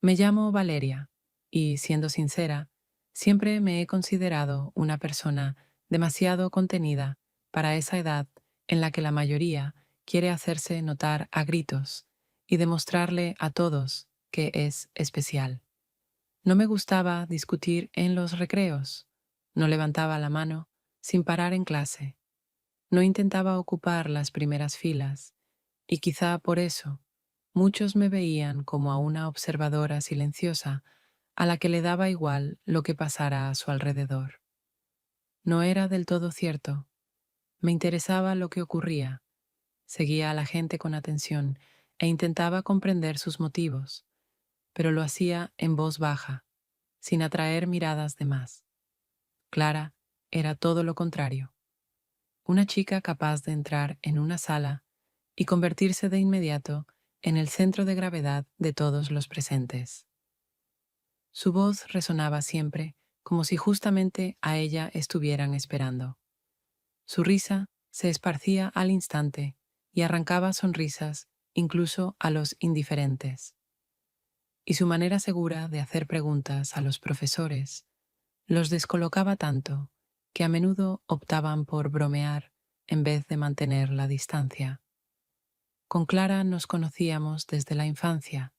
Me llamo Valeria y, siendo sincera, siempre me he considerado una persona demasiado contenida para esa edad en la que la mayoría quiere hacerse notar a gritos y demostrarle a todos que es especial. No me gustaba discutir en los recreos, no levantaba la mano sin parar en clase, no intentaba ocupar las primeras filas y quizá por eso muchos me veían como a una observadora silenciosa a la que le daba igual lo que pasara a su alrededor. No era del todo cierto. Me interesaba lo que ocurría, seguía a la gente con atención e intentaba comprender sus motivos, pero lo hacía en voz baja, sin atraer miradas de más. Clara era todo lo contrario, una chica capaz de entrar en una sala y convertirse de inmediato en el centro de gravedad de todos los presentes. Su voz resonaba siempre como si justamente a ella estuvieran esperando. Su risa se esparcía al instante y arrancaba sonrisas incluso a los indiferentes. Y su manera segura de hacer preguntas a los profesores los descolocaba tanto que a menudo optaban por bromear en vez de mantener la distancia. Con Clara nos conocíamos desde la infancia.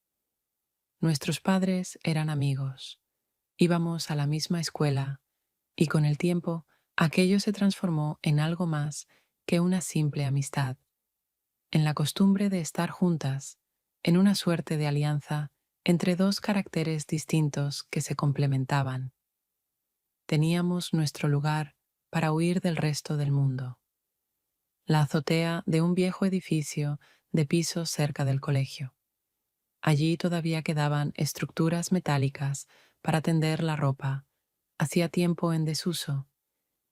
Nuestros padres eran amigos, íbamos a la misma escuela y con el tiempo aquello se transformó en algo más que una simple amistad, en la costumbre de estar juntas, en una suerte de alianza entre dos caracteres distintos que se complementaban. Teníamos nuestro lugar para huir del resto del mundo, la azotea de un viejo edificio de pisos cerca del colegio. Allí todavía quedaban estructuras metálicas para tender la ropa, hacía tiempo en desuso,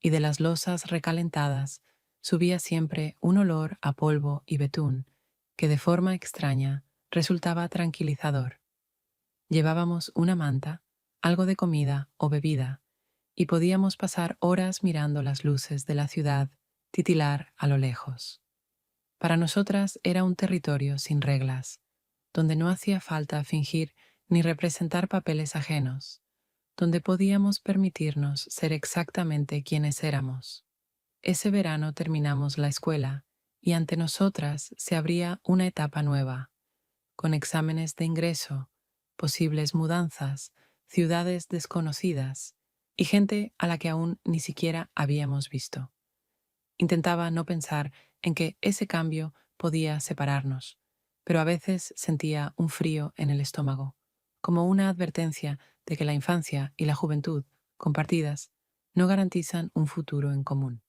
y de las losas recalentadas subía siempre un olor a polvo y betún que de forma extraña resultaba tranquilizador. Llevábamos una manta, algo de comida o bebida, y podíamos pasar horas mirando las luces de la ciudad titilar a lo lejos. Para nosotras era un territorio sin reglas, donde no hacía falta fingir ni representar papeles ajenos, donde podíamos permitirnos ser exactamente quienes éramos. Ese verano terminamos la escuela y ante nosotras se abría una etapa nueva, con exámenes de ingreso, posibles mudanzas, ciudades desconocidas y gente a la que aún ni siquiera habíamos visto. Intentaba no pensar en que ese cambio podía separarnos, pero a veces sentía un frío en el estómago, como una advertencia de que la infancia y la juventud, compartidas, no garantizan un futuro en común.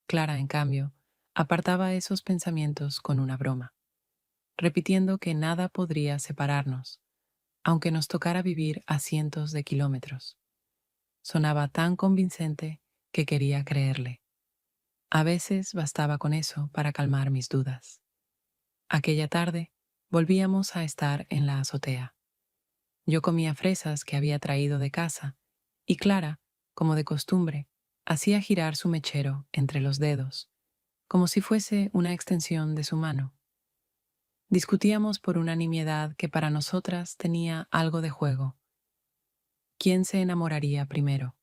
Clara, en cambio, apartaba esos pensamientos con una broma, repitiendo que nada podría separarnos, aunque nos tocara vivir a cientos de kilómetros. Sonaba tan convincente que quería creerle. A veces bastaba con eso para calmar mis dudas. Aquella tarde volvíamos a estar en la azotea. Yo comía fresas que había traído de casa y Clara, como de costumbre, hacía girar su mechero entre los dedos, como si fuese una extensión de su mano. Discutíamos por una nimiedad que para nosotras tenía algo de juego. ¿Quién se enamoraría primero?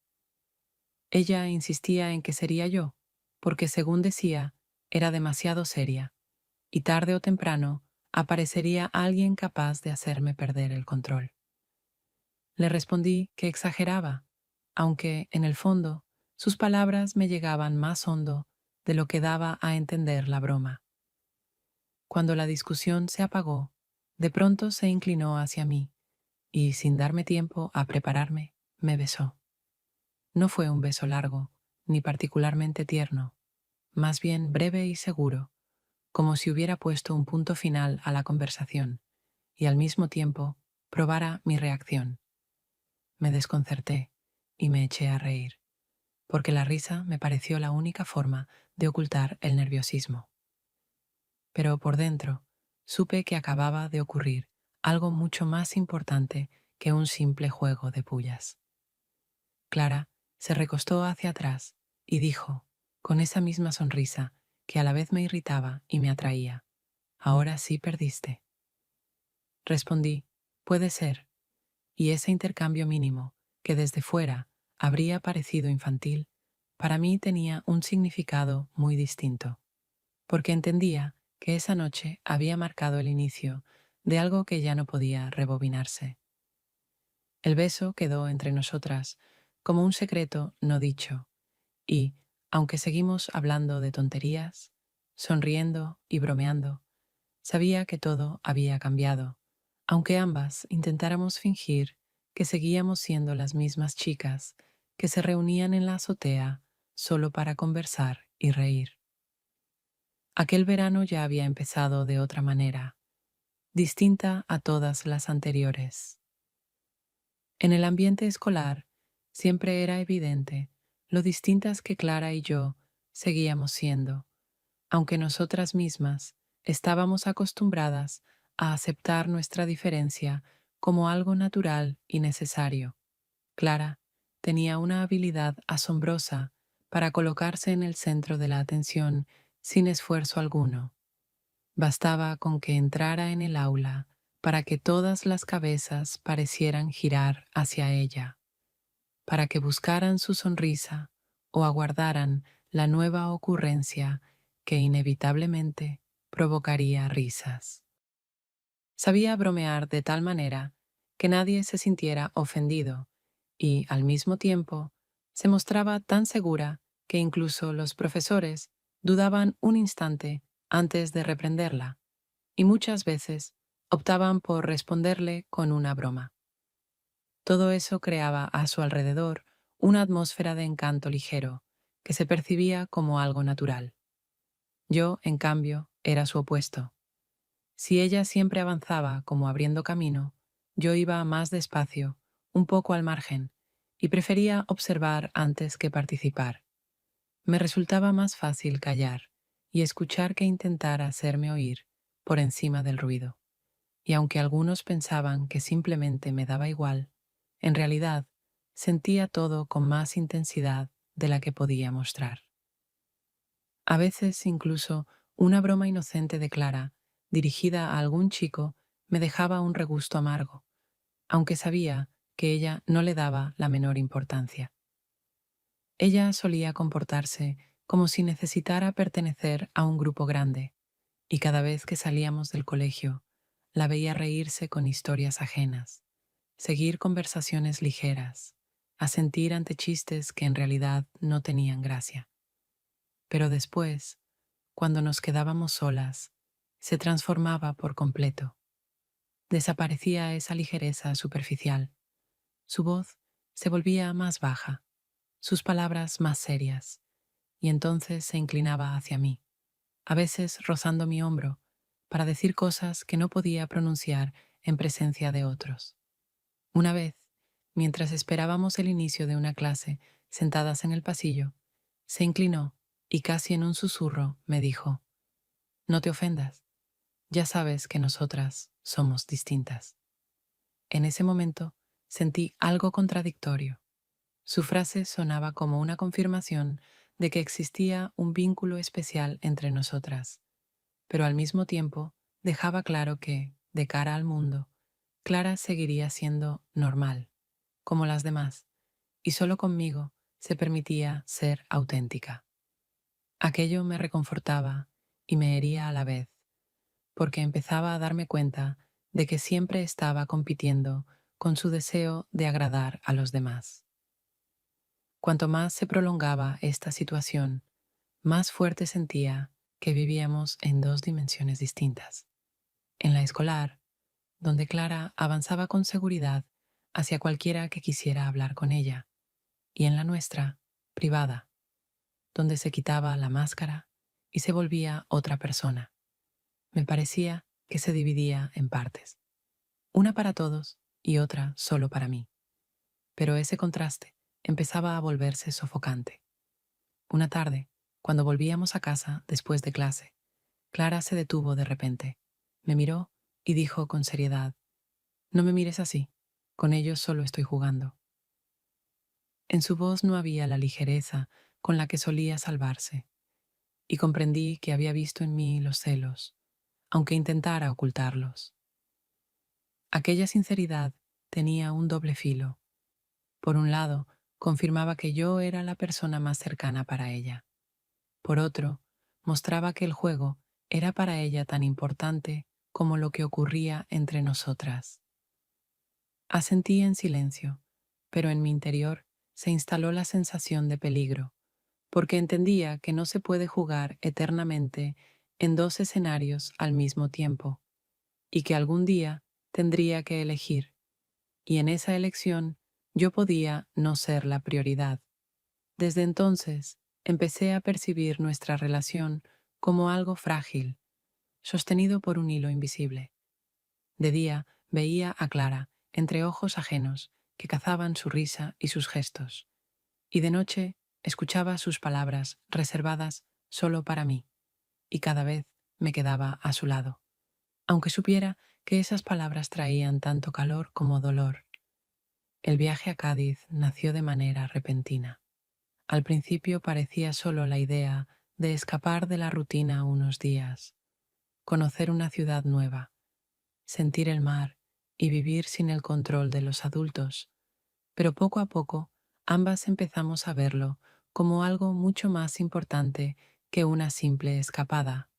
Ella insistía en que sería yo, porque según decía, era demasiado seria, y tarde o temprano aparecería alguien capaz de hacerme perder el control. Le respondí que exageraba, aunque, en el fondo, sus palabras me llegaban más hondo de lo que daba a entender la broma. Cuando la discusión se apagó, de pronto se inclinó hacia mí y, sin darme tiempo a prepararme, me besó. No fue un beso largo, ni particularmente tierno, más bien breve y seguro, como si hubiera puesto un punto final a la conversación y al mismo tiempo probara mi reacción. Me desconcerté y me eché a reír, porque la risa me pareció la única forma de ocultar el nerviosismo. Pero por dentro supe que acababa de ocurrir algo mucho más importante que un simple juego de pullas. Clara se recostó hacia atrás y dijo, con esa misma sonrisa que a la vez me irritaba y me atraía, «Ahora sí perdiste». Respondí, Puede ser, y ese intercambio mínimo, que desde fuera habría parecido infantil, para mí tenía un significado muy distinto, porque entendía que esa noche había marcado el inicio de algo que ya no podía rebobinarse. El beso quedó entre nosotras como un secreto no dicho, y, aunque seguimos hablando de tonterías, sonriendo y bromeando, sabía que todo había cambiado, aunque ambas intentáramos fingir que seguíamos siendo las mismas chicas que se reunían en la azotea solo para conversar y reír. Aquel verano ya había empezado de otra manera, distinta a todas las anteriores. En el ambiente escolar siempre era evidente lo distintas que Clara y yo seguíamos siendo, aunque nosotras mismas estábamos acostumbradas a aceptar nuestra diferencia como algo natural y necesario. Clara tenía una habilidad asombrosa para colocarse en el centro de la atención sin esfuerzo alguno. Bastaba con que entrara en el aula para que todas las cabezas parecieran girar hacia ella, para que buscaran su sonrisa o aguardaran la nueva ocurrencia que inevitablemente provocaría risas. Sabía bromear de tal manera que nadie se sintiera ofendido y, al mismo tiempo, se mostraba tan segura que incluso los profesores dudaban un instante antes de reprenderla y muchas veces optaban por responderle con una broma. Todo eso creaba a su alrededor una atmósfera de encanto ligero que se percibía como algo natural. Yo, en cambio, era su opuesto. Si ella siempre avanzaba como abriendo camino, yo iba más despacio, un poco al margen, y prefería observar antes que participar. Me resultaba más fácil callar y escuchar que intentar hacerme oír por encima del ruido. Y aunque algunos pensaban que simplemente me daba igual, en realidad sentía todo con más intensidad de la que podía mostrar. A veces incluso una broma inocente de Clara, dirigida a algún chico, me dejaba un regusto amargo, aunque sabía que ella no le daba la menor importancia. Ella solía comportarse como si necesitara pertenecer a un grupo grande, y cada vez que salíamos del colegio, la veía reírse con historias ajenas, seguir conversaciones ligeras, asentir ante chistes que en realidad no tenían gracia. Pero después, cuando nos quedábamos solas, se transformaba por completo. Desaparecía esa ligereza superficial. Su voz se volvía más baja, sus palabras más serias, y entonces se inclinaba hacia mí, a veces rozando mi hombro, para decir cosas que no podía pronunciar en presencia de otros. Una vez, mientras esperábamos el inicio de una clase, sentadas en el pasillo, se inclinó y casi en un susurro me dijo: «No te ofendas, ya sabes que nosotras somos distintas». En ese momento sentí algo contradictorio. Su frase sonaba como una confirmación de que existía un vínculo especial entre nosotras, pero al mismo tiempo dejaba claro que, de cara al mundo, Clara seguiría siendo normal, como las demás, y solo conmigo se permitía ser auténtica. Aquello me reconfortaba y me hería a la vez, porque empezaba a darme cuenta de que siempre estaba compitiendo con su deseo de agradar a los demás. Cuanto más se prolongaba esta situación, más fuerte sentía que vivíamos en dos dimensiones distintas. En la escolar, donde Clara avanzaba con seguridad hacia cualquiera que quisiera hablar con ella, y en la nuestra, privada, donde se quitaba la máscara y se volvía otra persona. Me parecía que se dividía en partes, una para todos y otra solo para mí. Pero ese contraste empezaba a volverse sofocante. Una tarde, cuando volvíamos a casa después de clase, Clara se detuvo de repente, me miró y dijo con seriedad: «No me mires así, con ellos solo estoy jugando». En su voz no había la ligereza con la que solía salvarse, y comprendí que había visto en mí los celos, aunque intentara ocultarlos. Aquella sinceridad tenía un doble filo. Por un lado, confirmaba que yo era la persona más cercana para ella. Por otro, mostraba que el juego era para ella tan importante como lo que ocurría entre nosotras. Asentí en silencio, pero en mi interior se instaló la sensación de peligro, porque entendía que no se puede jugar eternamente en dos escenarios al mismo tiempo, y que algún día tendría que elegir, y en esa elección yo podía no ser la prioridad. Desde entonces empecé a percibir nuestra relación como algo frágil, sostenido por un hilo invisible. De día veía a Clara entre ojos ajenos que cazaban su risa y sus gestos, y de noche escuchaba sus palabras reservadas solo para mí, y cada vez me quedaba a su lado, aunque supiera que esas palabras traían tanto calor como dolor. El viaje a Cádiz nació de manera repentina. Al principio parecía solo la idea de escapar de la rutina unos días, conocer una ciudad nueva, sentir el mar y vivir sin el control de los adultos, pero poco a poco ambas empezamos a verlo como algo mucho más importante que una simple escapada.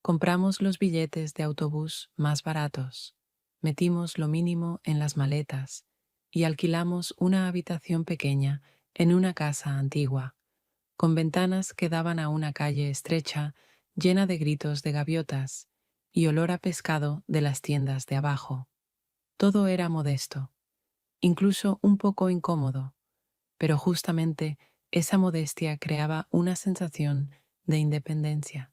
Compramos los billetes de autobús más baratos, metimos lo mínimo en las maletas y alquilamos una habitación pequeña en una casa antigua, con ventanas que daban a una calle estrecha llena de gritos de gaviotas y olor a pescado de las tiendas de abajo. Todo era modesto, incluso un poco incómodo, pero justamente esa modestia creaba una sensación de independencia.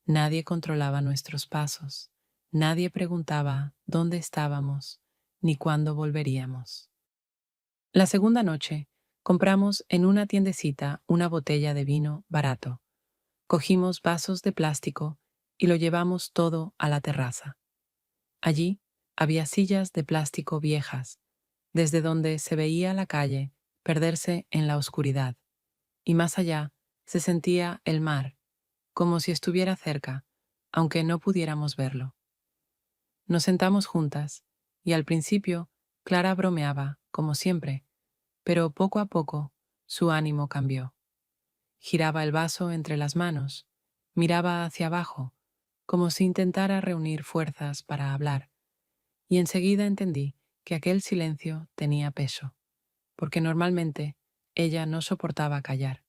Nadie controlaba nuestros pasos, nadie preguntaba dónde estábamos ni cuándo volveríamos. La segunda noche, compramos en una tiendecita una botella de vino barato. Cogimos vasos de plástico y lo llevamos todo a la terraza. Allí había sillas de plástico viejas, desde donde se veía la calle perderse en la oscuridad, y más allá se sentía el mar, como si estuviera cerca, aunque no pudiéramos verlo. Nos sentamos juntas, y al principio Clara bromeaba, como siempre, pero poco a poco su ánimo cambió. Giraba el vaso entre las manos, miraba hacia abajo, como si intentara reunir fuerzas para hablar, y enseguida entendí que aquel silencio tenía peso, porque normalmente ella no soportaba callar.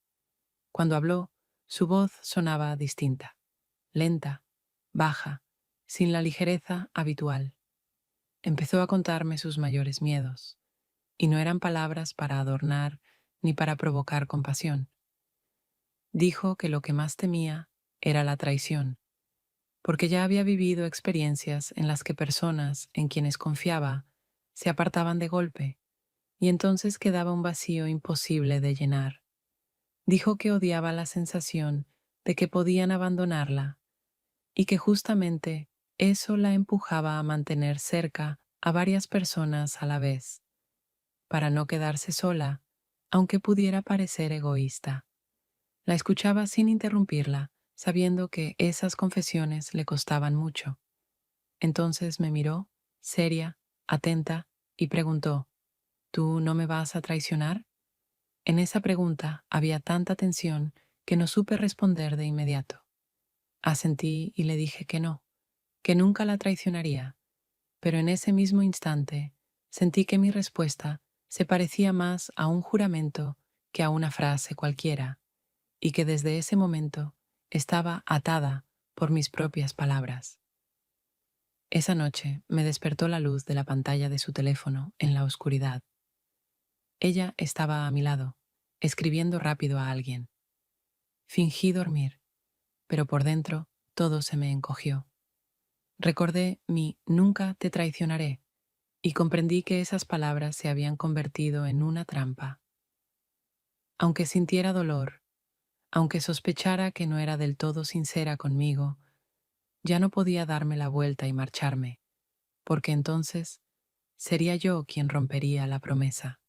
Cuando habló, su voz sonaba distinta, lenta, baja, sin la ligereza habitual. Empezó a contarme sus mayores miedos, y no eran palabras para adornar ni para provocar compasión. Dijo que lo que más temía era la traición, porque ya había vivido experiencias en las que personas en quienes confiaba se apartaban de golpe, y entonces quedaba un vacío imposible de llenar. Dijo que odiaba la sensación de que podían abandonarla y que justamente eso la empujaba a mantener cerca a varias personas a la vez, para no quedarse sola, aunque pudiera parecer egoísta. La escuchaba sin interrumpirla, sabiendo que esas confesiones le costaban mucho. Entonces me miró, seria, atenta, y preguntó, ¿tú no me vas a traicionar? En esa pregunta había tanta tensión que no supe responder de inmediato. Asentí y le dije que nunca la traicionaría, pero en ese mismo instante sentí que mi respuesta se parecía más a un juramento que a una frase cualquiera, y que desde ese momento estaba atada por mis propias palabras. Esa noche me despertó la luz de la pantalla de su teléfono en la oscuridad. Ella estaba a mi lado, escribiendo rápido a alguien. Fingí dormir, pero por dentro todo se me encogió. Recordé mi nunca te traicionaré y comprendí que esas palabras se habían convertido en una trampa. Aunque sintiera dolor, aunque sospechara que no era del todo sincera conmigo, ya no podía darme la vuelta y marcharme, porque entonces sería yo quien rompería la promesa.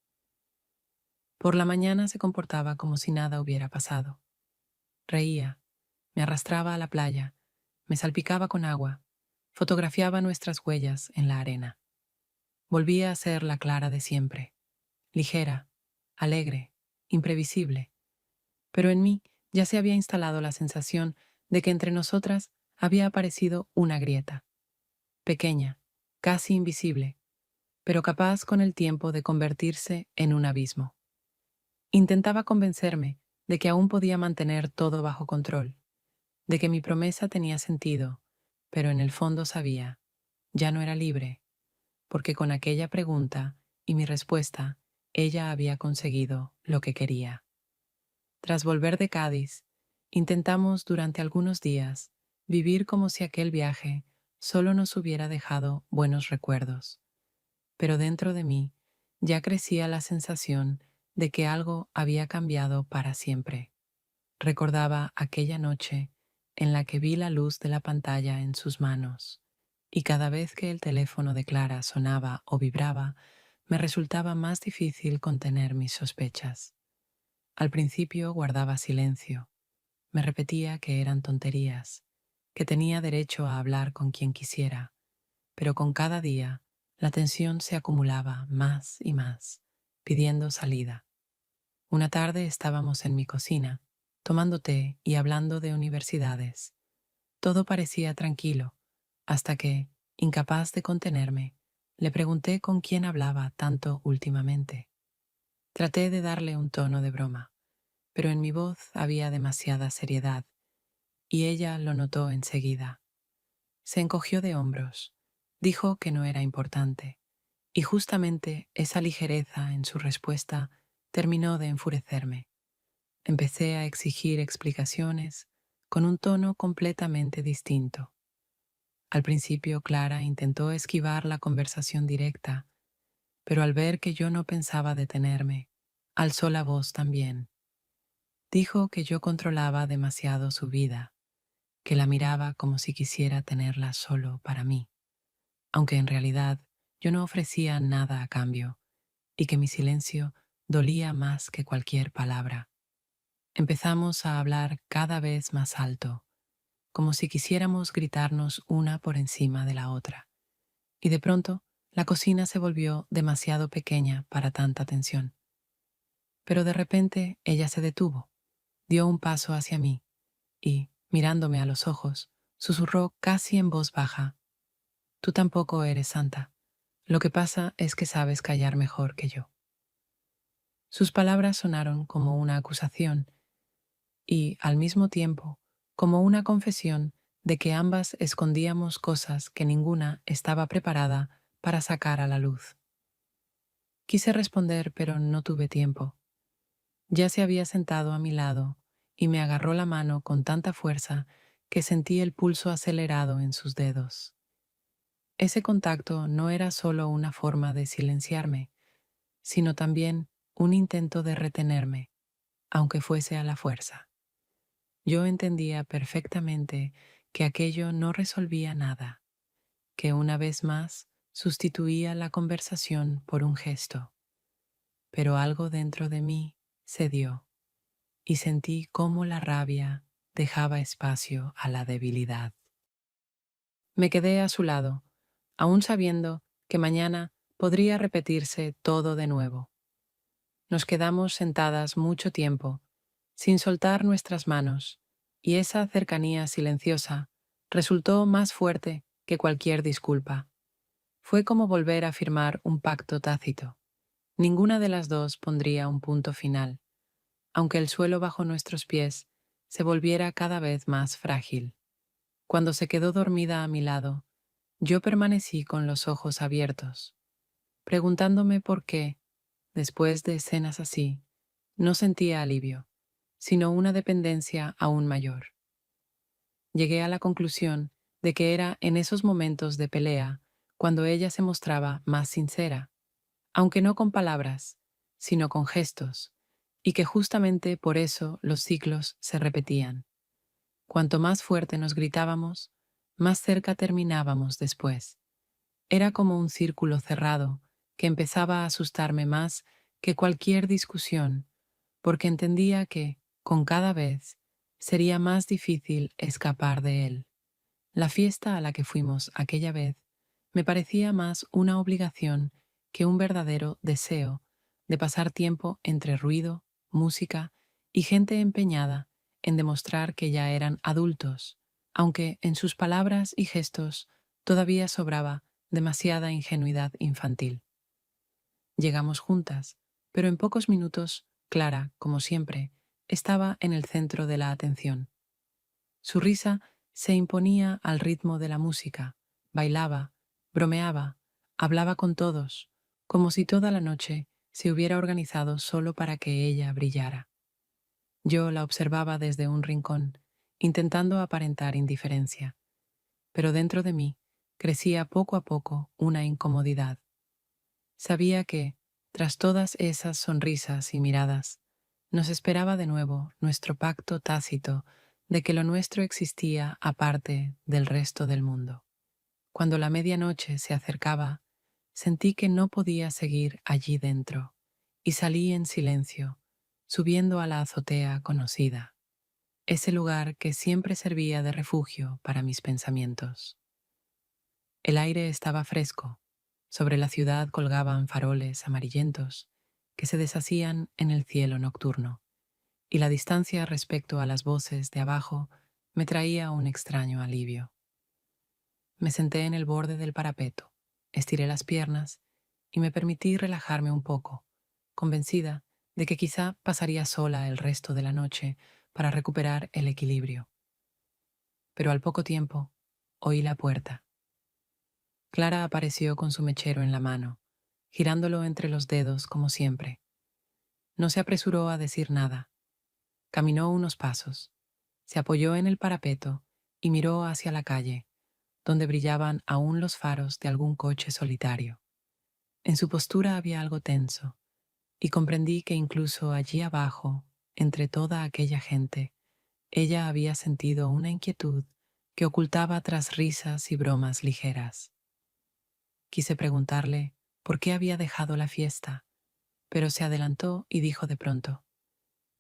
Por la mañana se comportaba como si nada hubiera pasado. Reía, me arrastraba a la playa, me salpicaba con agua, fotografiaba nuestras huellas en la arena. Volvía a ser la Clara de siempre, ligera, alegre, imprevisible, pero en mí ya se había instalado la sensación de que entre nosotras había aparecido una grieta, pequeña, casi invisible, pero capaz con el tiempo de convertirse en un abismo. Intentaba convencerme de que aún podía mantener todo bajo control, de que mi promesa tenía sentido, pero en el fondo sabía, ya no era libre, porque con aquella pregunta y mi respuesta, ella había conseguido lo que quería. Tras volver de Cádiz, intentamos durante algunos días vivir como si aquel viaje solo nos hubiera dejado buenos recuerdos, pero dentro de mí ya crecía la sensación de que algo había cambiado para siempre. Recordaba aquella noche en la que vi la luz de la pantalla en sus manos, y cada vez que el teléfono de Clara sonaba o vibraba, me resultaba más difícil contener mis sospechas. Al principio guardaba silencio, me repetía que eran tonterías, que tenía derecho a hablar con quien quisiera, pero con cada día la tensión se acumulaba más y más, pidiendo salida. Una tarde estábamos en mi cocina, tomando té y hablando de universidades. Todo parecía tranquilo, hasta que, incapaz de contenerme, le pregunté con quién hablaba tanto últimamente. Traté de darle un tono de broma, pero en mi voz había demasiada seriedad, y ella lo notó enseguida. Se encogió de hombros, dijo que no era importante, y justamente esa ligereza en su respuesta terminó de enfurecerme. Empecé a exigir explicaciones con un tono completamente distinto. Al principio Clara intentó esquivar la conversación directa, pero al ver que yo no pensaba detenerme, alzó la voz también. Dijo que yo controlaba demasiado su vida, que la miraba como si quisiera tenerla solo para mí, aunque en realidad yo no ofrecía nada a cambio, y que mi silencio dolía más que cualquier palabra. Empezamos a hablar cada vez más alto, como si quisiéramos gritarnos una por encima de la otra, y de pronto la cocina se volvió demasiado pequeña para tanta tensión. Pero de repente ella se detuvo, dio un paso hacia mí y, mirándome a los ojos, susurró casi en voz baja: «Tú tampoco eres santa. Lo que pasa es que sabes callar mejor que yo». Sus palabras sonaron como una acusación y, al mismo tiempo, como una confesión de que ambas escondíamos cosas que ninguna estaba preparada para sacar a la luz. Quise responder, pero no tuve tiempo. Ya se había sentado a mi lado y me agarró la mano con tanta fuerza que sentí el pulso acelerado en sus dedos. Ese contacto no era solo una forma de silenciarme, sino también un intento de retenerme, aunque fuese a la fuerza. Yo entendía perfectamente que aquello no resolvía nada, que una vez más sustituía la conversación por un gesto, pero algo dentro de mí cedió y sentí cómo la rabia dejaba espacio a la debilidad. Me quedé a su lado, aún sabiendo que mañana podría repetirse todo de nuevo. Nos quedamos sentadas mucho tiempo, sin soltar nuestras manos, y esa cercanía silenciosa resultó más fuerte que cualquier disculpa. Fue como volver a firmar un pacto tácito. Ninguna de las dos pondría un punto final, aunque el suelo bajo nuestros pies se volviera cada vez más frágil. Cuando se quedó dormida a mi lado, yo permanecí con los ojos abiertos, preguntándome por qué, después de escenas así, no sentía alivio, sino una dependencia aún mayor. Llegué a la conclusión de que era en esos momentos de pelea cuando ella se mostraba más sincera, aunque no con palabras, sino con gestos, y que justamente por eso los ciclos se repetían. Cuanto más fuerte nos gritábamos, más cerca terminábamos después. Era como un círculo cerrado que empezaba a asustarme más que cualquier discusión, porque entendía que, con cada vez, sería más difícil escapar de él. La fiesta a la que fuimos aquella vez me parecía más una obligación que un verdadero deseo de pasar tiempo entre ruido, música y gente empeñada en demostrar que ya eran adultos, aunque en sus palabras y gestos todavía sobraba demasiada ingenuidad infantil. Llegamos juntas, pero en pocos minutos, Clara, como siempre, estaba en el centro de la atención. Su risa se imponía al ritmo de la música, bailaba, bromeaba, hablaba con todos, como si toda la noche se hubiera organizado solo para que ella brillara. Yo la observaba desde un rincón, intentando aparentar indiferencia, pero dentro de mí crecía poco a poco una incomodidad. Sabía que, tras todas esas sonrisas y miradas, nos esperaba de nuevo nuestro pacto tácito de que lo nuestro existía aparte del resto del mundo. Cuando la medianoche se acercaba, sentí que no podía seguir allí dentro y salí en silencio, subiendo a la azotea conocida, ese lugar que siempre servía de refugio para mis pensamientos. El aire estaba fresco, sobre la ciudad colgaban faroles amarillentos que se deshacían en el cielo nocturno, y la distancia respecto a las voces de abajo me traía un extraño alivio. Me senté en el borde del parapeto, estiré las piernas y me permití relajarme un poco, convencida de que quizá pasaría sola el resto de la noche para recuperar el equilibrio. Pero al poco tiempo oí la puerta. Clara apareció con su mechero en la mano, girándolo entre los dedos como siempre. No se apresuró a decir nada. Caminó unos pasos, se apoyó en el parapeto y miró hacia la calle, donde brillaban aún los faros de algún coche solitario. En su postura había algo tenso, y comprendí que incluso allí abajo, entre toda aquella gente, ella había sentido una inquietud que ocultaba tras risas y bromas ligeras. Quise preguntarle por qué había dejado la fiesta, pero se adelantó y dijo de pronto: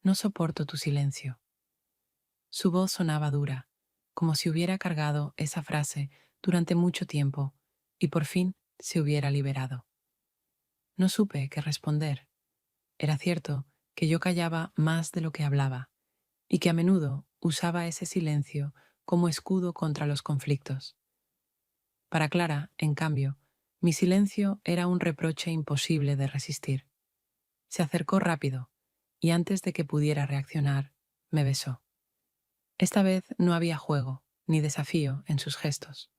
«No soporto tu silencio». Su voz sonaba dura, como si hubiera cargado esa frase durante mucho tiempo y por fin se hubiera liberado. No supe qué responder. Era cierto que yo callaba más de lo que hablaba y que a menudo usaba ese silencio como escudo contra los conflictos. Para Clara, en cambio, mi silencio era un reproche imposible de resistir. Se acercó rápido y antes de que pudiera reaccionar, me besó. Esta vez no había juego ni desafío en sus gestos.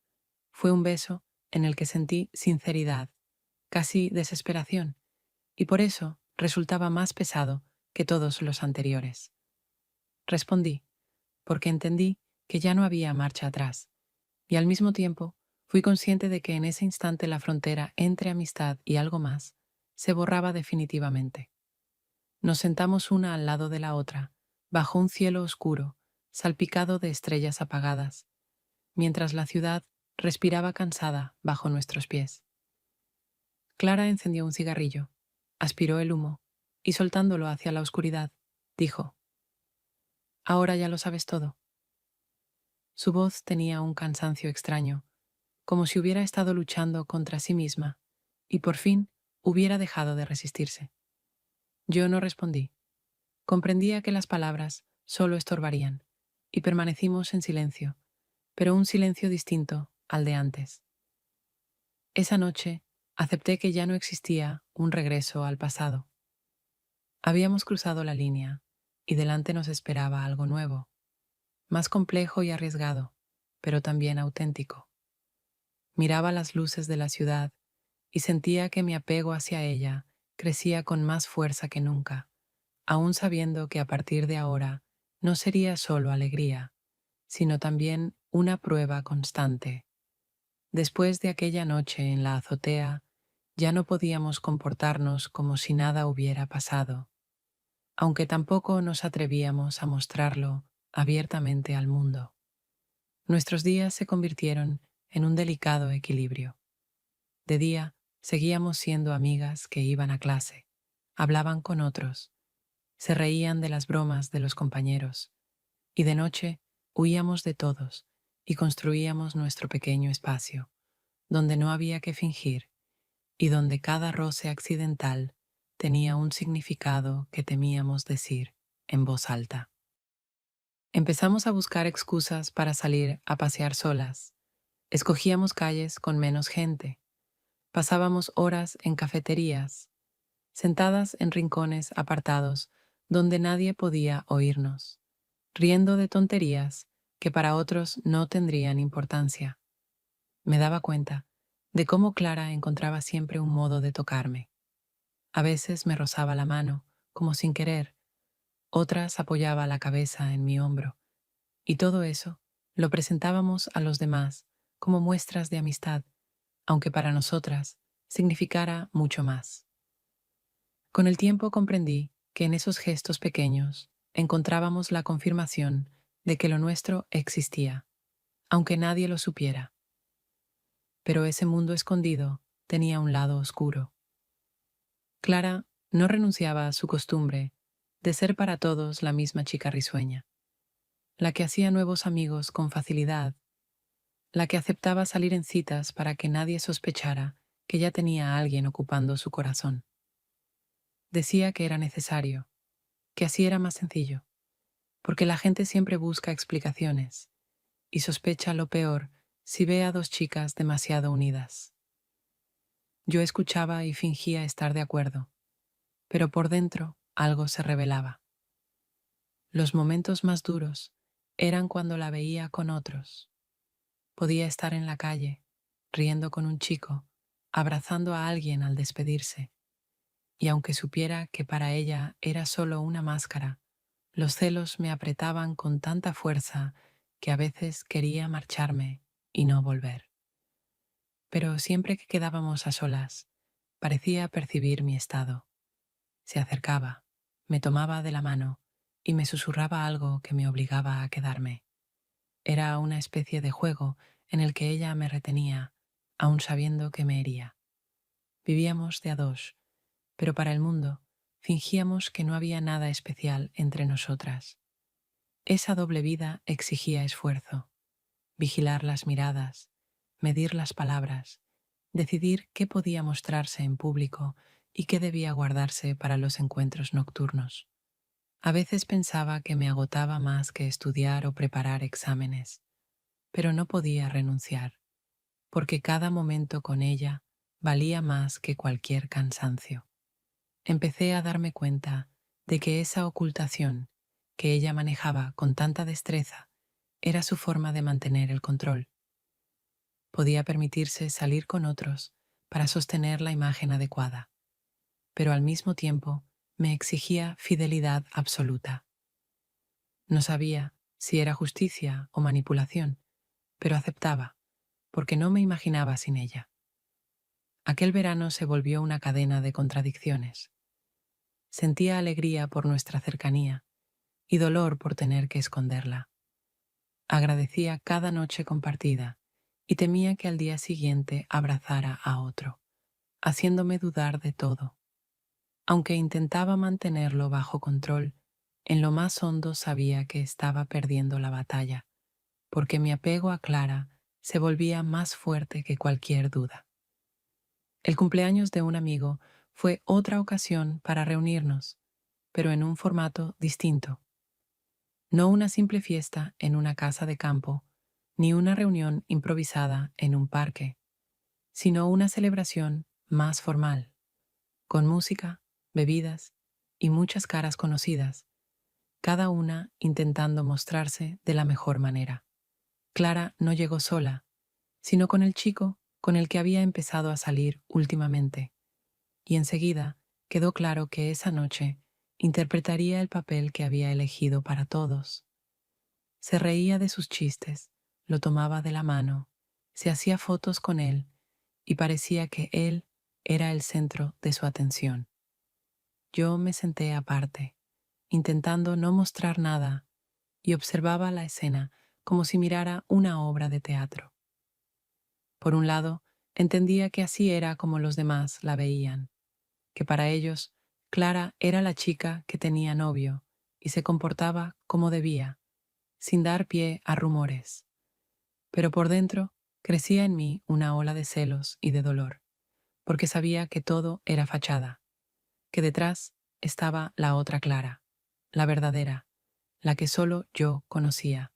Fue un beso en el que sentí sinceridad, casi desesperación, y por eso resultaba más pesado que todos los anteriores. Respondí, porque entendí que ya no había marcha atrás, y al mismo tiempo fui consciente de que en ese instante la frontera entre amistad y algo más se borraba definitivamente. Nos sentamos una al lado de la otra, bajo un cielo oscuro, salpicado de estrellas apagadas, mientras la ciudad respiraba cansada bajo nuestros pies. Clara encendió un cigarrillo, aspiró el humo y soltándolo hacia la oscuridad, dijo: «Ahora ya lo sabes todo». Su voz tenía un cansancio extraño, como si hubiera estado luchando contra sí misma y por fin hubiera dejado de resistirse. Yo no respondí. Comprendía que las palabras solo estorbarían, y permanecimos en silencio, pero un silencio distinto al de antes. Esa noche acepté que ya no existía un regreso al pasado. Habíamos cruzado la línea, y delante nos esperaba algo nuevo, más complejo y arriesgado, pero también auténtico. Miraba las luces de la ciudad y sentía que mi apego hacia ella crecía con más fuerza que nunca, aún sabiendo que a partir de ahora no sería solo alegría, sino también una prueba constante. Después de aquella noche en la azotea, ya no podíamos comportarnos como si nada hubiera pasado, aunque tampoco nos atrevíamos a mostrarlo abiertamente al mundo. Nuestros días se convirtieron en un delicado equilibrio. De día, seguíamos siendo amigas que iban a clase, hablaban con otros, se reían de las bromas de los compañeros, y de noche huíamos de todos y construíamos nuestro pequeño espacio, donde no había que fingir y donde cada roce accidental tenía un significado que temíamos decir en voz alta. Empezamos a buscar excusas para salir a pasear solas. Escogíamos calles con menos gente. Pasábamos horas en cafeterías, sentadas en rincones apartados donde nadie podía oírnos, riendo de tonterías que para otros no tendrían importancia. Me daba cuenta de cómo Clara encontraba siempre un modo de tocarme. A veces me rozaba la mano, como sin querer, otras apoyaba la cabeza en mi hombro, y todo eso lo presentábamos a los demás como muestras de amistad, aunque para nosotras significara mucho más. Con el tiempo comprendí que en esos gestos pequeños encontrábamos la confirmación de que lo nuestro existía, aunque nadie lo supiera. Pero ese mundo escondido tenía un lado oscuro. Clara no renunciaba a su costumbre de ser para todos la misma chica risueña, la que hacía nuevos amigos con facilidad, la que aceptaba salir en citas para que nadie sospechara que ya tenía a alguien ocupando su corazón. Decía que era necesario, que así era más sencillo, porque la gente siempre busca explicaciones y sospecha lo peor si ve a dos chicas demasiado unidas. Yo escuchaba y fingía estar de acuerdo, pero por dentro algo se revelaba. Los momentos más duros eran cuando la veía con otros. Podía estar en la calle, riendo con un chico, abrazando a alguien al despedirse, y aunque supiera que para ella era solo una máscara, los celos me apretaban con tanta fuerza que a veces quería marcharme y no volver. Pero siempre que quedábamos a solas, parecía percibir mi estado. Se acercaba, me tomaba de la mano y me susurraba algo que me obligaba a quedarme. Era una especie de juego en el que ella me retenía, aun sabiendo que me hería. Vivíamos de a dos, pero para el mundo fingíamos que no había nada especial entre nosotras. Esa doble vida exigía esfuerzo, vigilar las miradas, medir las palabras, decidir qué podía mostrarse en público y qué debía guardarse para los encuentros nocturnos. A veces pensaba que me agotaba más que estudiar o preparar exámenes, pero no podía renunciar, porque cada momento con ella valía más que cualquier cansancio. Empecé a darme cuenta de que esa ocultación que ella manejaba con tanta destreza era su forma de mantener el control. Podía permitirse salir con otros para sostener la imagen adecuada, pero al mismo tiempo me exigía fidelidad absoluta. No sabía si era justicia o manipulación, pero aceptaba, porque no me imaginaba sin ella. Aquel verano se volvió una cadena de contradicciones. Sentía alegría por nuestra cercanía y dolor por tener que esconderla. Agradecía cada noche compartida y temía que al día siguiente abrazara a otro, haciéndome dudar de todo. Aunque intentaba mantenerlo bajo control, en lo más hondo sabía que estaba perdiendo la batalla, porque mi apego a Clara se volvía más fuerte que cualquier duda. El cumpleaños de un amigo fue otra ocasión para reunirnos, pero en un formato distinto. No una simple fiesta en una casa de campo, ni una reunión improvisada en un parque, sino una celebración más formal, con música, bebidas y muchas caras conocidas, cada una intentando mostrarse de la mejor manera. Clara no llegó sola, sino con el chico con el que había empezado a salir últimamente, y enseguida quedó claro que esa noche interpretaría el papel que había elegido para todos. Se reía de sus chistes, lo tomaba de la mano, se hacía fotos con él y parecía que él era el centro de su atención. Yo me senté aparte, intentando no mostrar nada, y observaba la escena como si mirara una obra de teatro. Por un lado, entendía que así era como los demás la veían, que para ellos Clara era la chica que tenía novio y se comportaba como debía, sin dar pie a rumores. pero por dentro crecía en mí una ola de celos y de dolor, porque sabía que todo era fachada, que detrás estaba la otra Clara, la verdadera, la que solo yo conocía.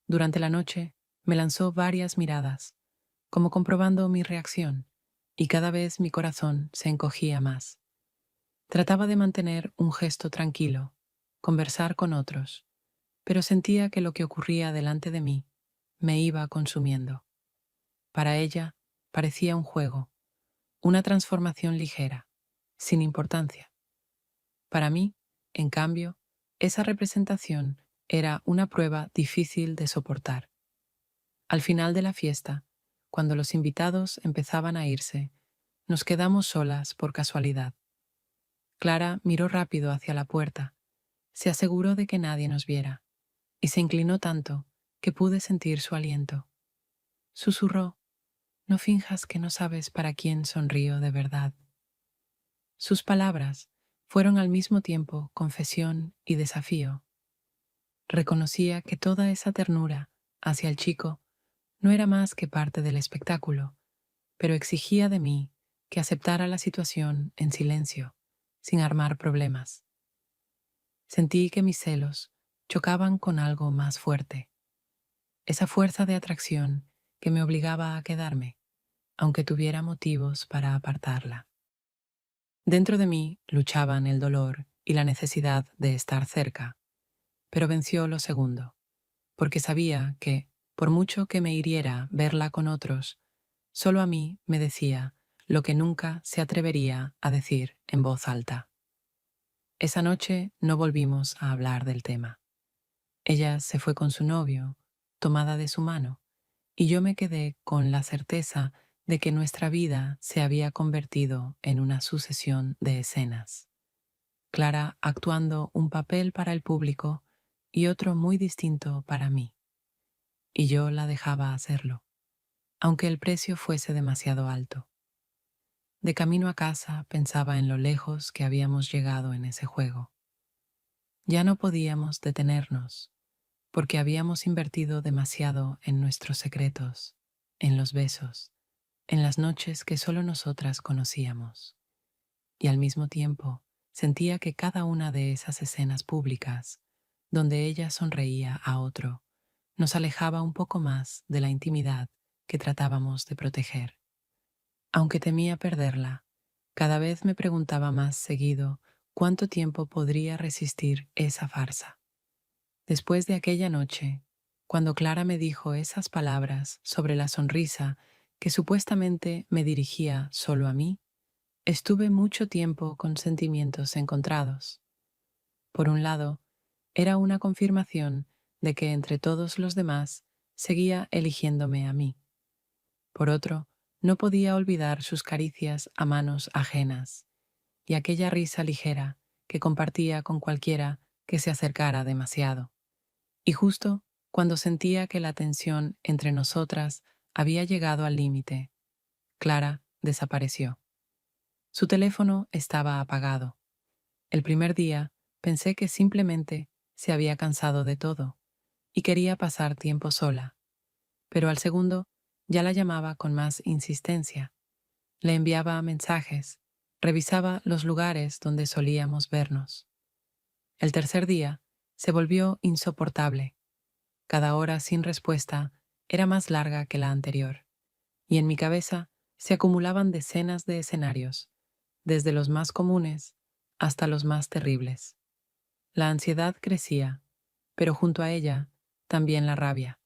Durante la noche me lanzó varias miradas, como comprobando mi reacción, y cada vez mi corazón se encogía más. Trataba de mantener un gesto tranquilo, conversar con otros, pero sentía que lo que ocurría delante de mí me iba consumiendo. Para ella parecía un juego, una transformación ligera, sin importancia. Para mí, en cambio, esa representación era una prueba difícil de soportar. Al final de la fiesta, cuando los invitados empezaban a irse, nos quedamos solas por casualidad. Clara miró rápido hacia la puerta, se aseguró de que nadie nos viera, y se inclinó tanto que pude sentir su aliento. Susurró: "No finjas que no sabes para quién sonrío de verdad". Sus palabras fueron al mismo tiempo confesión y desafío. Reconocía que toda esa ternura hacia el chico no era más que parte del espectáculo, pero exigía de mí que aceptara la situación en silencio, sin armar problemas. Sentí que mis celos chocaban con algo más fuerte, esa fuerza de atracción que me obligaba a quedarme, aunque tuviera motivos para apartarla. Dentro de mí luchaban el dolor y la necesidad de estar cerca, pero venció lo segundo, porque sabía que, por mucho que me hiriera verla con otros, solo a mí me decía lo que nunca se atrevería a decir en voz alta. Esa noche no volvimos a hablar del tema. Ella se fue con su novio, tomada de su mano, y yo me quedé con la certeza de que nuestra vida se había convertido en una sucesión de escenas. Clara actuando un papel para el público y otro muy distinto para mí, y yo la dejaba hacerlo, aunque el precio fuese demasiado alto. De camino a casa pensaba en lo lejos que habíamos llegado en ese juego. Ya no podíamos detenernos, porque habíamos invertido demasiado en nuestros secretos, en los besos, en las noches que solo nosotras conocíamos. Y al mismo tiempo sentía que cada una de esas escenas públicas, donde ella sonreía a otro, nos alejaba un poco más de la intimidad que tratábamos de proteger. Aunque temía perderla, cada vez me preguntaba más seguido cuánto tiempo podría resistir esa farsa. Después de aquella noche, cuando Clara me dijo esas palabras sobre la sonrisa que supuestamente me dirigía solo a mí, estuve mucho tiempo con sentimientos encontrados. Por un lado, era una confirmación de que entre todos los demás seguía eligiéndome a mí. Por otro, no podía olvidar sus caricias a manos ajenas y aquella risa ligera que compartía con cualquiera que se acercara demasiado. Y justo cuando sentía que la tensión entre nosotras había llegado al límite, Clara desapareció. Su teléfono estaba apagado. El primer día pensé que simplemente se había cansado de todo y quería pasar tiempo sola, pero al segundo ya la llamaba con más insistencia. Le enviaba mensajes, revisaba los lugares donde solíamos vernos. El tercer día se volvió insoportable. Cada hora sin respuesta era más larga que la anterior, y en mi cabeza se acumulaban decenas de escenarios, desde los más comunes hasta los más terribles. La ansiedad crecía, pero junto a ella también la rabia,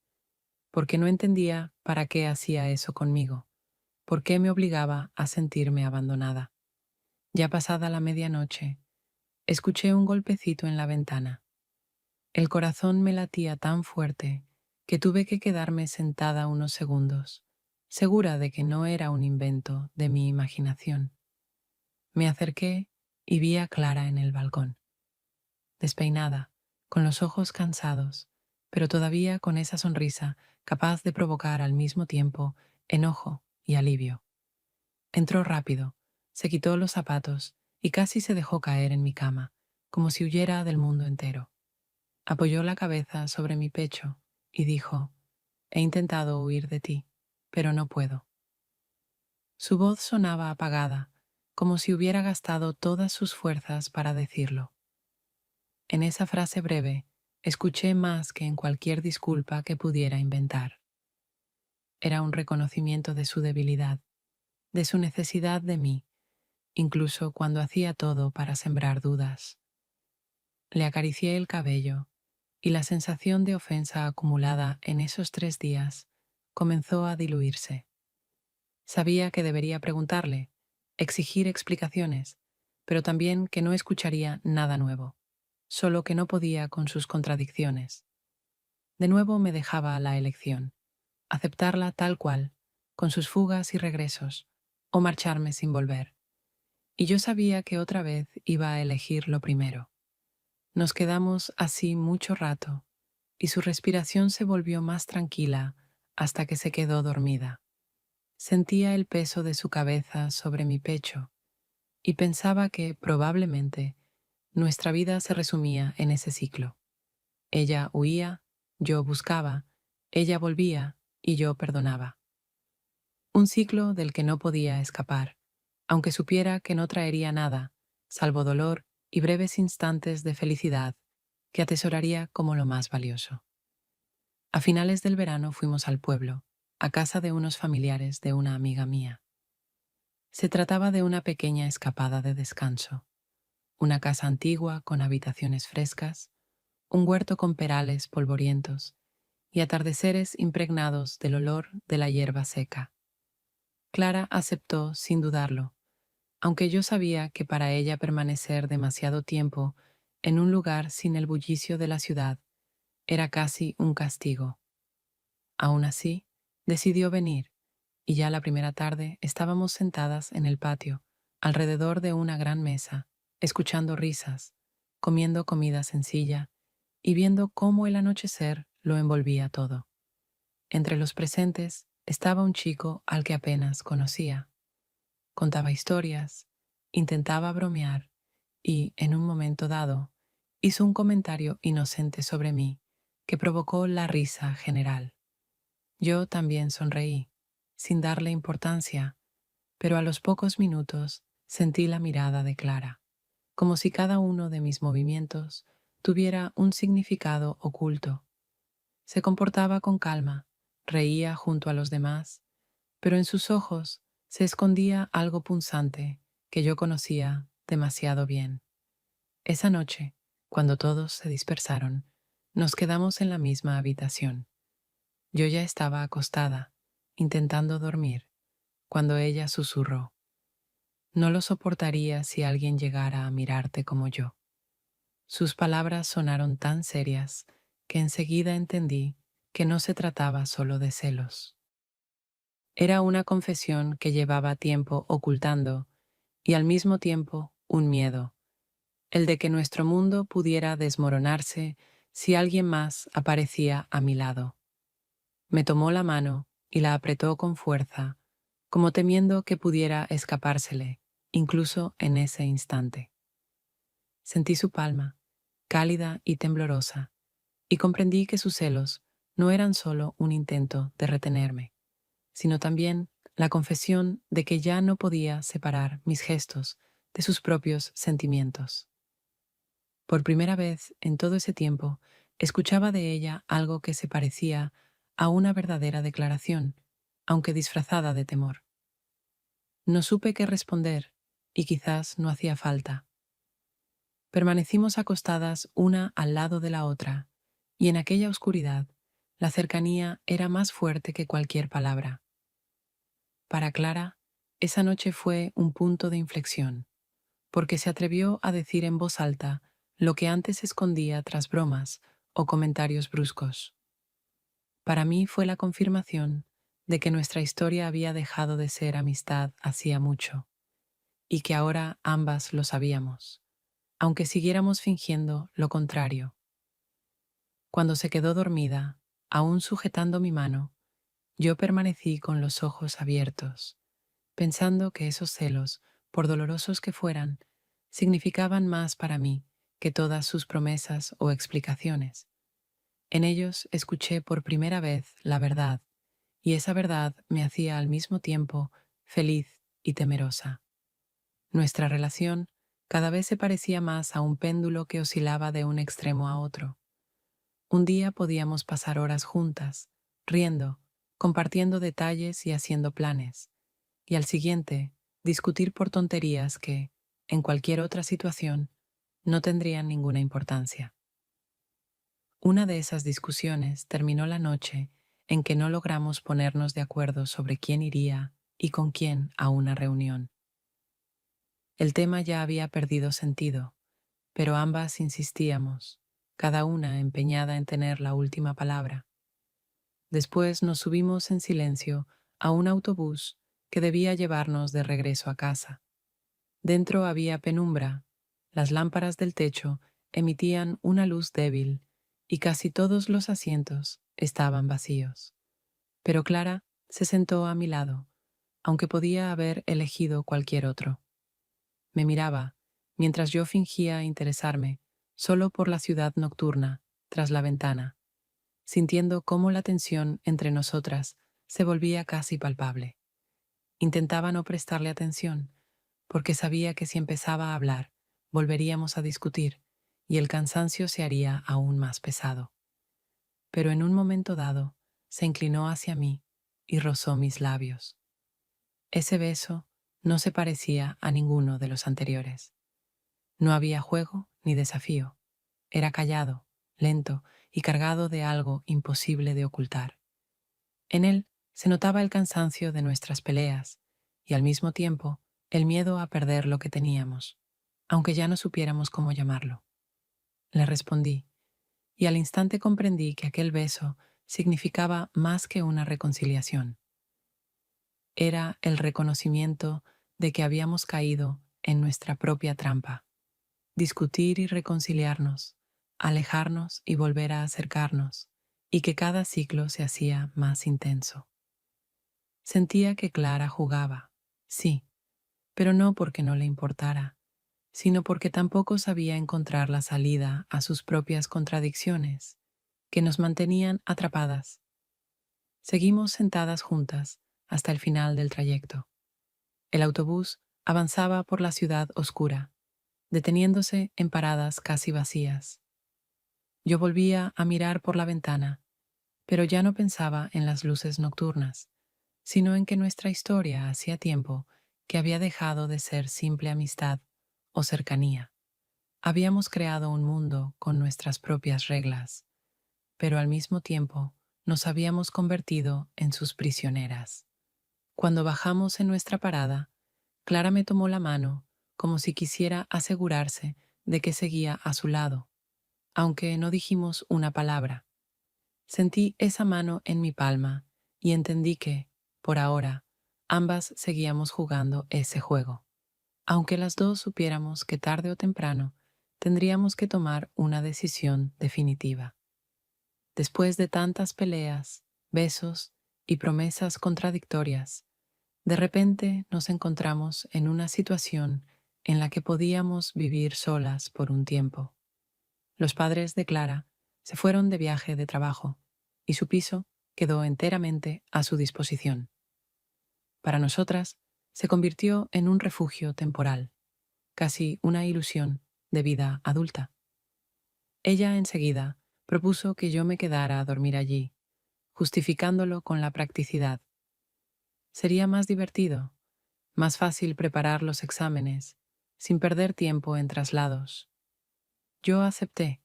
porque no entendía para qué hacía eso conmigo, por qué me obligaba a sentirme abandonada. Ya pasada la medianoche, escuché un golpecito en la ventana. El corazón me latía tan fuerte que tuve que quedarme sentada unos segundos, segura de que no era un invento de mi imaginación. Me acerqué y vi a Clara en el balcón, despeinada, con los ojos cansados, pero todavía con esa sonrisa capaz de provocar al mismo tiempo enojo y alivio. Entró rápido, se quitó los zapatos y casi se dejó caer en mi cama, como si huyera del mundo entero. Apoyó la cabeza sobre mi pecho y dijo: He intentado huir de ti, pero no puedo. Su voz sonaba apagada, como si hubiera gastado todas sus fuerzas para decirlo. En esa frase breve, escuché más que en cualquier disculpa que pudiera inventar. Era un reconocimiento de su debilidad, de su necesidad de mí, incluso cuando hacía todo para sembrar dudas. Le acaricié el cabello, y la sensación de ofensa acumulada en esos 3 días comenzó a diluirse. Sabía que debería preguntarle, exigir explicaciones, pero también que no escucharía nada nuevo, solo que no podía con sus contradicciones. De nuevo me dejaba a la elección, aceptarla tal cual, con sus fugas y regresos, o marcharme sin volver. Y yo sabía que otra vez iba a elegir lo primero. Nos quedamos así mucho rato, y su respiración se volvió más tranquila hasta que se quedó dormida. Sentía el peso de su cabeza sobre mi pecho y pensaba que, probablemente, nuestra vida se resumía en ese ciclo. Ella huía, yo buscaba, ella volvía y yo perdonaba. Un ciclo del que no podía escapar, aunque supiera que no traería nada, salvo dolor y breves instantes de felicidad que atesoraría como lo más valioso. A finales del verano fuimos al pueblo, a casa de unos familiares de una amiga mía. Se trataba de una pequeña escapada de descanso, una casa antigua con habitaciones frescas, un huerto con perales polvorientos y atardeceres impregnados del olor de la hierba seca. Clara aceptó sin dudarlo, aunque yo sabía que para ella permanecer demasiado tiempo en un lugar sin el bullicio de la ciudad era casi un castigo. Aún así, decidió venir, y ya la primera tarde estábamos sentadas en el patio, alrededor de una gran mesa, escuchando risas, comiendo comida sencilla y viendo cómo el anochecer lo envolvía todo. Entre los presentes estaba un chico al que apenas conocía. Contaba historias, intentaba bromear y, en un momento dado, hizo un comentario inocente sobre mí que provocó la risa general. Yo también sonreí, sin darle importancia, pero a los pocos minutos sentí la mirada de Clara, como si cada uno de mis movimientos tuviera un significado oculto. Se comportaba con calma, reía junto a los demás, pero en sus ojos se escondía algo punzante que yo conocía demasiado bien. Esa noche, cuando todos se dispersaron, nos quedamos en la misma habitación. Yo ya estaba acostada, intentando dormir, cuando ella susurró: "No lo soportaría si alguien llegara a mirarte como yo". Sus palabras sonaron tan serias que enseguida entendí que no se trataba solo de celos. Era una confesión que llevaba tiempo ocultando y al mismo tiempo un miedo, el de que nuestro mundo pudiera desmoronarse si alguien más aparecía a mi lado. Me tomó la mano y la apretó con fuerza, como temiendo que pudiera escapársele, incluso en ese instante. Sentí su palma, cálida y temblorosa, y comprendí que sus celos no eran solo un intento de retenerme, sino también la confesión de que ya no podía separar mis gestos de sus propios sentimientos. Por primera vez en todo ese tiempo, escuchaba de ella algo que se parecía a una verdadera declaración, aunque disfrazada de temor. No supe qué responder, y quizás no hacía falta. Permanecimos acostadas una al lado de la otra, y en aquella oscuridad la cercanía era más fuerte que cualquier palabra. Para Clara, esa noche fue un punto de inflexión, porque se atrevió a decir en voz alta lo que antes escondía tras bromas o comentarios bruscos. Para mí fue la confirmación de que nuestra historia había dejado de ser amistad hacía mucho, y que ahora ambas lo sabíamos, aunque siguiéramos fingiendo lo contrario. Cuando se quedó dormida, aún sujetando mi mano, yo permanecí con los ojos abiertos, pensando que esos celos, por dolorosos que fueran, significaban más para mí que todas sus promesas o explicaciones. En ellos escuché por primera vez la verdad, y esa verdad me hacía al mismo tiempo feliz y temerosa. Nuestra relación cada vez se parecía más a un péndulo que oscilaba de un extremo a otro. Un día podíamos pasar horas juntas, riendo, compartiendo detalles y haciendo planes, y al siguiente discutir por tonterías que, en cualquier otra situación, no tendrían ninguna importancia. Una de esas discusiones terminó la noche en que no logramos ponernos de acuerdo sobre quién iría y con quién a una reunión. El tema ya había perdido sentido, pero ambas insistíamos, cada una empeñada en tener la última palabra. Después nos subimos en silencio a un autobús que debía llevarnos de regreso a casa. Dentro había penumbra, las lámparas del techo emitían una luz débil y casi todos los asientos estaban vacíos. Pero Clara se sentó a mi lado, aunque podía haber elegido cualquier otro. Me miraba, mientras yo fingía interesarme solo por la ciudad nocturna tras la ventana, sintiendo cómo la tensión entre nosotras se volvía casi palpable. Intentaba no prestarle atención, porque sabía que si empezaba a hablar, volveríamos a discutir y el cansancio se haría aún más pesado. Pero en un momento dado, se inclinó hacia mí y rozó mis labios. Ese beso no se parecía a ninguno de los anteriores. No había juego ni desafío. Era callado, lento y cargado de algo imposible de ocultar. En él se notaba el cansancio de nuestras peleas y al mismo tiempo el miedo a perder lo que teníamos, aunque ya no supiéramos cómo llamarlo. Le respondí, y al instante comprendí que aquel beso significaba más que una reconciliación. Era el reconocimiento de que habíamos caído en nuestra propia trampa. Discutir y reconciliarnos, alejarnos y volver a acercarnos, y que cada ciclo se hacía más intenso. Sentía que Clara jugaba, sí, pero no porque no le importara, sino porque tampoco sabía encontrar la salida a sus propias contradicciones, que nos mantenían atrapadas. Seguimos sentadas juntas hasta el final del trayecto. El autobús avanzaba por la ciudad oscura, deteniéndose en paradas casi vacías. Yo volvía a mirar por la ventana, pero ya no pensaba en las luces nocturnas, sino en que nuestra historia hacía tiempo que había dejado de ser simple amistad o cercanía. Habíamos creado un mundo con nuestras propias reglas, pero al mismo tiempo nos habíamos convertido en sus prisioneras. Cuando bajamos en nuestra parada, Clara me tomó la mano como si quisiera asegurarse de que seguía a su lado, aunque no dijimos una palabra. Sentí esa mano en mi palma y entendí que, por ahora, ambas seguíamos jugando ese juego, aunque las dos supiéramos que tarde o temprano tendríamos que tomar una decisión definitiva. Después de tantas peleas, besos y promesas contradictorias, de repente nos encontramos en una situación en la que podíamos vivir solas por un tiempo. Los padres de Clara se fueron de viaje de trabajo y su piso quedó enteramente a su disposición. Para nosotras, se convirtió en un refugio temporal, casi una ilusión de vida adulta. Ella enseguida propuso que yo me quedara a dormir allí, justificándolo con la practicidad. Sería más divertido, más fácil preparar los exámenes, sin perder tiempo en traslados. Yo acepté,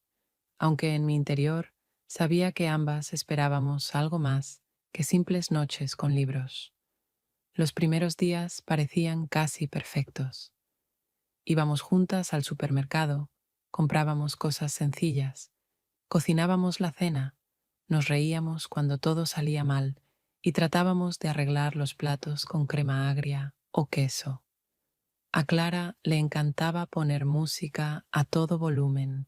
aunque en mi interior sabía que ambas esperábamos algo más que simples noches con libros. Los primeros días parecían casi perfectos. Íbamos juntas al supermercado, comprábamos cosas sencillas, cocinábamos la cena, nos reíamos cuando todo salía mal y tratábamos de arreglar los platos con crema agria o queso. A Clara le encantaba poner música a todo volumen,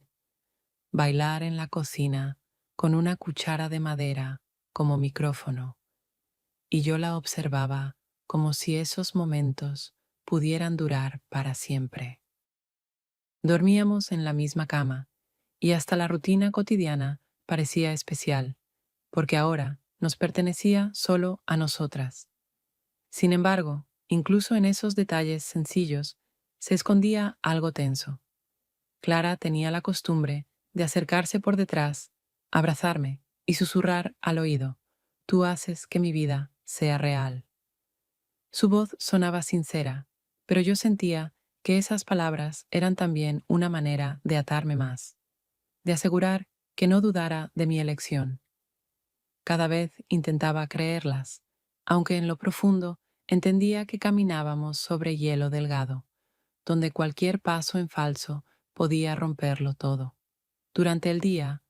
bailar en la cocina con una cuchara de madera como micrófono, y yo la observaba como si esos momentos pudieran durar para siempre. Dormíamos en la misma cama, y hasta la rutina cotidiana parecía especial, porque ahora nos pertenecía solo a nosotras. Sin embargo, incluso en esos detalles sencillos se escondía algo tenso. Clara tenía la costumbre de acercarse por detrás, abrazarme y susurrar al oído: «Tú haces que mi vida sea real». Su voz sonaba sincera, pero yo sentía que esas palabras eran también una manera de atarme más, de asegurar que no dudara de mi elección. Cada vez intentaba creerlas, aunque en lo profundo entendía que caminábamos sobre hielo delgado, donde cualquier paso en falso podía romperlo todo. Durante el día,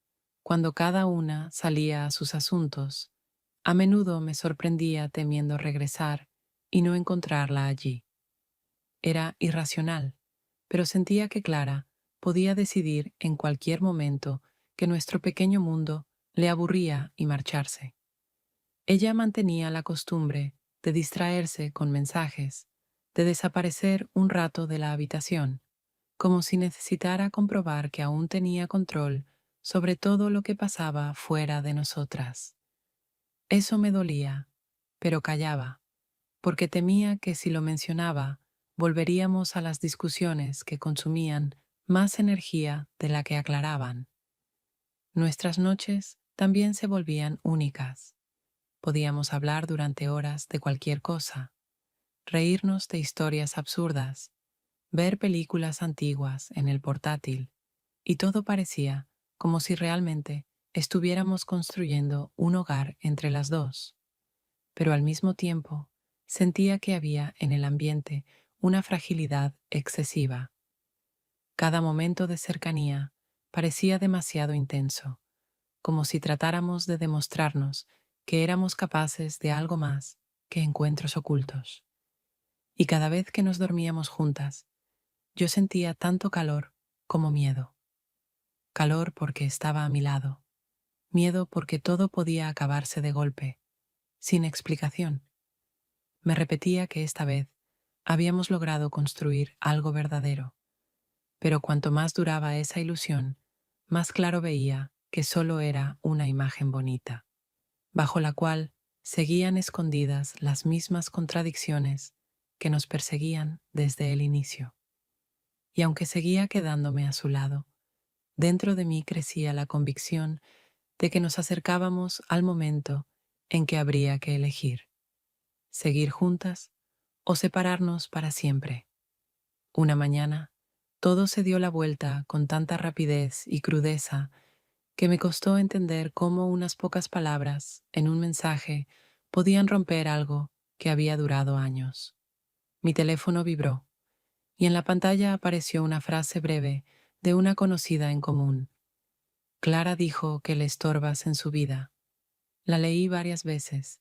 cuando cada una salía a sus asuntos, a menudo me sorprendía temiendo regresar y no encontrarla allí. Era irracional, pero sentía que Clara podía decidir en cualquier momento que nuestro pequeño mundo le aburría y marcharse. Ella mantenía la costumbre de distraerse con mensajes, de desaparecer un rato de la habitación, como si necesitara comprobar que aún tenía control sobre todo lo que pasaba fuera de nosotras. Eso me dolía, pero callaba, porque temía que si lo mencionaba, volveríamos a las discusiones que consumían más energía de la que aclaraban. Nuestras noches también se volvían únicas. Podíamos hablar durante horas de cualquier cosa, reírnos de historias absurdas, ver películas antiguas en el portátil, y todo parecía como si realmente estuviéramos construyendo un hogar entre las dos. Pero al mismo tiempo sentía que había en el ambiente una fragilidad excesiva. Cada momento de cercanía parecía demasiado intenso, como si tratáramos de demostrarnos que éramos capaces de algo más que encuentros ocultos. Y cada vez que nos dormíamos juntas, yo sentía tanto calor como miedo. Calor porque estaba a mi lado, miedo porque todo podía acabarse de golpe, sin explicación. Me repetía que esta vez habíamos logrado construir algo verdadero, pero cuanto más duraba esa ilusión, más claro veía que solo era una imagen bonita, bajo la cual seguían escondidas las mismas contradicciones que nos perseguían desde el inicio. Y aunque seguía quedándome a su lado, dentro de mí crecía la convicción de que nos acercábamos al momento en que habría que elegir: seguir juntas o separarnos para siempre. Una mañana, todo se dio la vuelta con tanta rapidez y crudeza que me costó entender cómo unas pocas palabras en un mensaje podían romper algo que había durado años. Mi teléfono vibró y en la pantalla apareció una frase breve de una conocida en común. Clara dijo que le estorbas en su vida. La leí varias veces,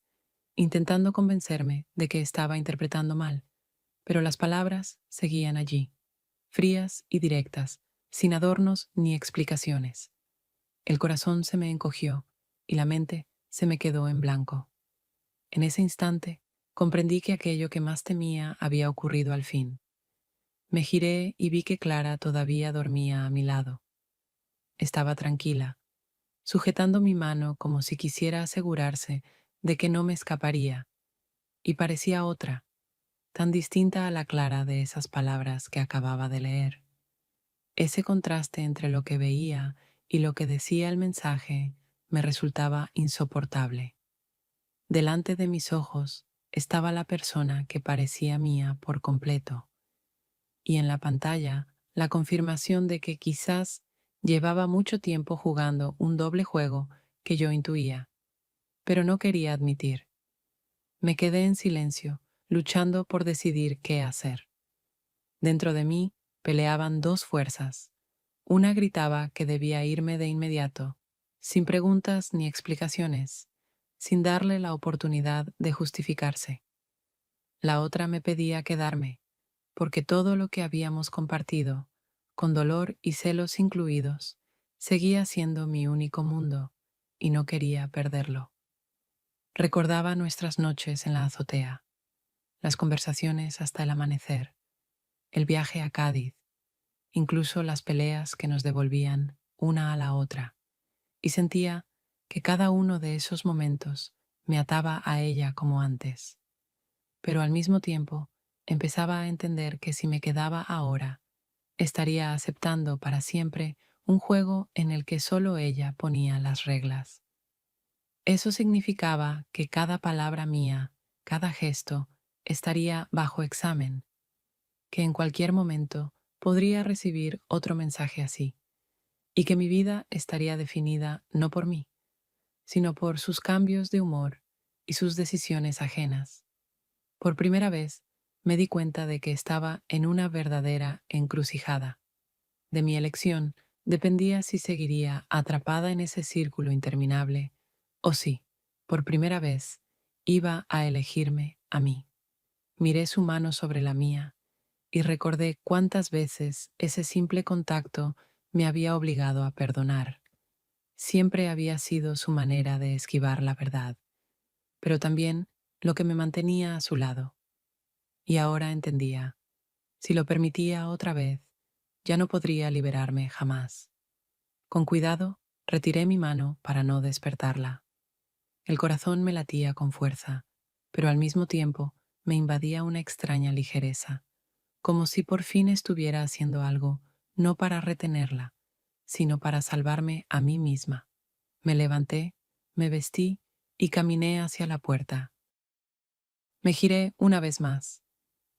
intentando convencerme de que estaba interpretando mal, pero las palabras seguían allí, frías y directas, sin adornos ni explicaciones. El corazón se me encogió y la mente se me quedó en blanco. En ese instante comprendí que aquello que más temía había ocurrido al fin. Me giré y vi que Clara todavía dormía a mi lado. Estaba tranquila, sujetando mi mano como si quisiera asegurarse de que no me escaparía, y parecía otra, tan distinta a la Clara de esas palabras que acababa de leer. Ese contraste entre lo que veía y lo que decía el mensaje me resultaba insoportable. Delante de mis ojos estaba la persona que parecía mía por completo, y en la pantalla la confirmación de que quizás llevaba mucho tiempo jugando un doble juego que yo intuía, pero no quería admitir. Me quedé en silencio, luchando por decidir qué hacer. Dentro de mí peleaban dos fuerzas. Una gritaba que debía irme de inmediato, sin preguntas ni explicaciones, sin darle la oportunidad de justificarse. La otra me pedía quedarme, porque todo lo que habíamos compartido, con dolor y celos incluidos, seguía siendo mi único mundo, y no quería perderlo. Recordaba nuestras noches en la azotea, las conversaciones hasta el amanecer, el viaje a Cádiz, incluso las peleas que nos devolvían una a la otra, y sentía que cada uno de esos momentos me ataba a ella como antes. Pero al mismo tiempo empezaba a entender que si me quedaba ahora, estaría aceptando para siempre un juego en el que solo ella ponía las reglas. Eso significaba que cada palabra mía, cada gesto, estaría bajo examen, que en cualquier momento podría recibir otro mensaje así, y que mi vida estaría definida no por mí, sino por sus cambios de humor y sus decisiones ajenas. Por primera vez me di cuenta de que estaba en una verdadera encrucijada. De mi elección dependía si seguiría atrapada en ese círculo interminable o si, por primera vez, iba a elegirme a mí. Miré su mano sobre la mía y recordé cuántas veces ese simple contacto me había obligado a perdonar. Siempre había sido su manera de esquivar la verdad, pero también lo que me mantenía a su lado. Y ahora entendía, si lo permitía otra vez, ya no podría liberarme jamás. Con cuidado, retiré mi mano para no despertarla. El corazón me latía con fuerza, pero al mismo tiempo me invadía una extraña ligereza, como si por fin estuviera haciendo algo, no para retenerla, sino para salvarme a mí misma. Me levanté, me vestí y caminé hacia la puerta. Me giré una vez más.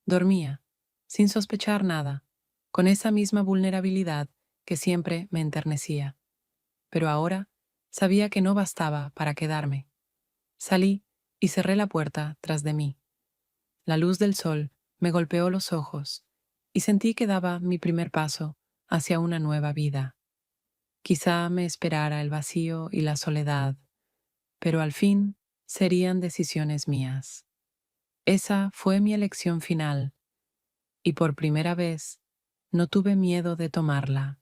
Dormía, sin sospechar nada, con esa misma vulnerabilidad que siempre me enternecía. Pero ahora sabía que no bastaba para quedarme. Salí y cerré la puerta tras de mí. La luz del sol me golpeó los ojos y sentí que daba mi primer paso hacia una nueva vida. Quizá me esperara el vacío y la soledad, pero al fin serían decisiones mías. Esa fue mi elección final y por primera vez no tuve miedo de tomarla.